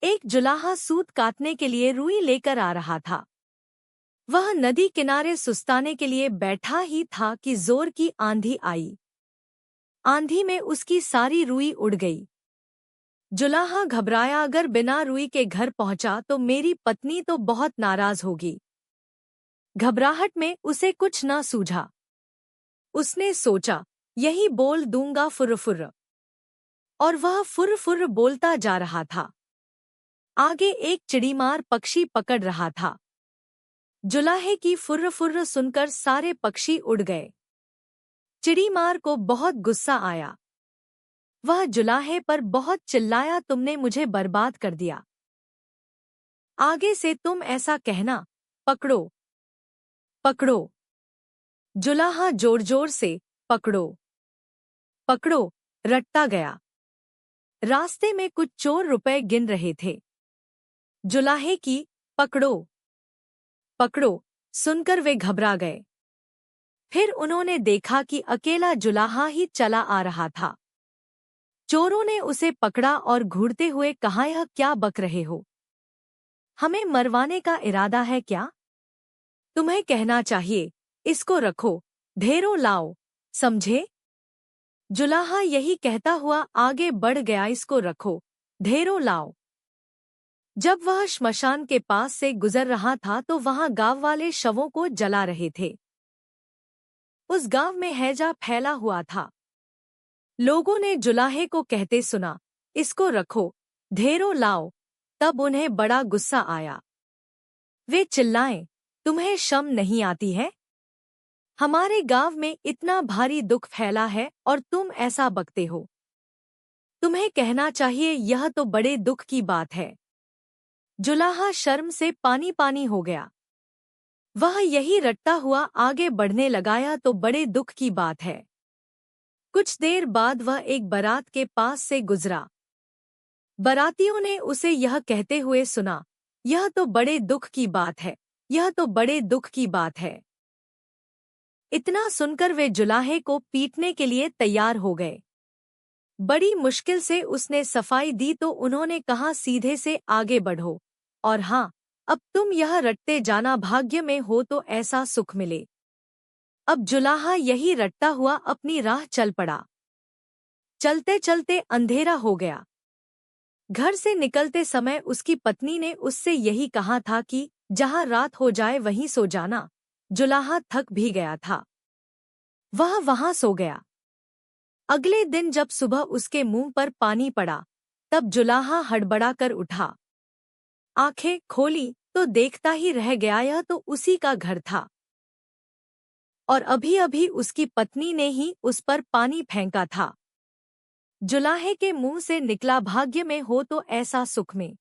एक जुलाहा सूत काटने के लिए रुई लेकर आ रहा था। वह नदी किनारे सुस्ताने के लिए बैठा ही था कि जोर की आंधी आई। आंधी में उसकी सारी रुई उड़ गई। जुलाहा घबराया, अगर बिना रुई के घर पहुंचा तो मेरी पत्नी तो बहुत नाराज होगी। घबराहट में उसे कुछ न सूझा। उसने सोचा, यही बोल दूंगा फुर्र फुर्र। और वह फुर्र फुर्र बोलता जा रहा था। आगे एक चिड़ीमार पक्षी पकड़ रहा था। जुलाहे की फुर्र फुर्र सुनकर सारे पक्षी उड़ गए। चिड़ीमार को बहुत गुस्सा आया। वह जुलाहे पर बहुत चिल्लाया, तुमने मुझे बर्बाद कर दिया। आगे से तुम ऐसा कहना, पकड़ो पकड़ो। जुलाहा जोर जोर से, पकड़ो पकड़ो, रटता गया। रास्ते में कुछ चोर रुपए गिन रहे थे। जुलाहे की पकड़ो पकड़ो सुनकर वे घबरा गए। फिर उन्होंने देखा कि अकेला जुलाहा ही चला आ रहा था। चोरों ने उसे पकड़ा और घूरते हुए कहा, यह क्या बक रहे हो? हमें मरवाने का इरादा है क्या? तुम्हें कहना चाहिए, इसको रखो, ढेरों लाओ, समझे? जुलाहा यही कहता हुआ आगे बढ़ गया, इसको रखो, ढेरों लाओ। जब वह श्मशान के पास से गुजर रहा था तो वहां गांव वाले शवों को जला रहे थे। उस गांव में हैजा फैला हुआ था। लोगों ने जुलाहे को कहते सुना, इसको रखो, ढेरों लाओ। तब उन्हें बड़ा गुस्सा आया। वे चिल्लाए, तुम्हें शर्म नहीं आती है? हमारे गांव में इतना भारी दुख फैला है और तुम ऐसा बकते हो। तुम्हें कहना चाहिए, यह तो बड़े दुख की बात है। जुलाहा शर्म से पानी पानी हो गया। वह यही रटता हुआ आगे बढ़ने लगाया, तो बड़े दुख की बात है। कुछ देर बाद वह एक बारात के पास से गुजरा। बारातियों ने उसे यह कहते हुए सुना, यह तो बड़े दुख की बात है, यह तो बड़े दुख की बात है। इतना सुनकर वे जुलाहे को पीटने के लिए तैयार हो गए। बड़ी मुश्किल से उसने सफाई दी तो उन्होंने कहा, सीधे से आगे बढ़ो, और हाँ, अब तुम यह रटते जाना, भाग्य में हो तो ऐसा सुख मिले। अब जुलाहा यही रटता हुआ अपनी राह चल पड़ा। चलते चलते अंधेरा हो गया। घर से निकलते समय उसकी पत्नी ने उससे यही कहा था कि जहाँ रात हो जाए वहीं सो जाना। जुलाहा थक भी गया था। वह वहां सो गया। अगले दिन जब सुबह उसके मुंह पर पानी पड़ा, तब जुलाहा हड़बड़ाकर उठा। आंखें खोली तो देखता ही रह गया, यह तो उसी का घर था। और अभी अभी उसकी पत्नी ने ही उस पर पानी फेंका था। जुलाहे के मुंह से निकला, भाग्य में हो तो ऐसा सुख में।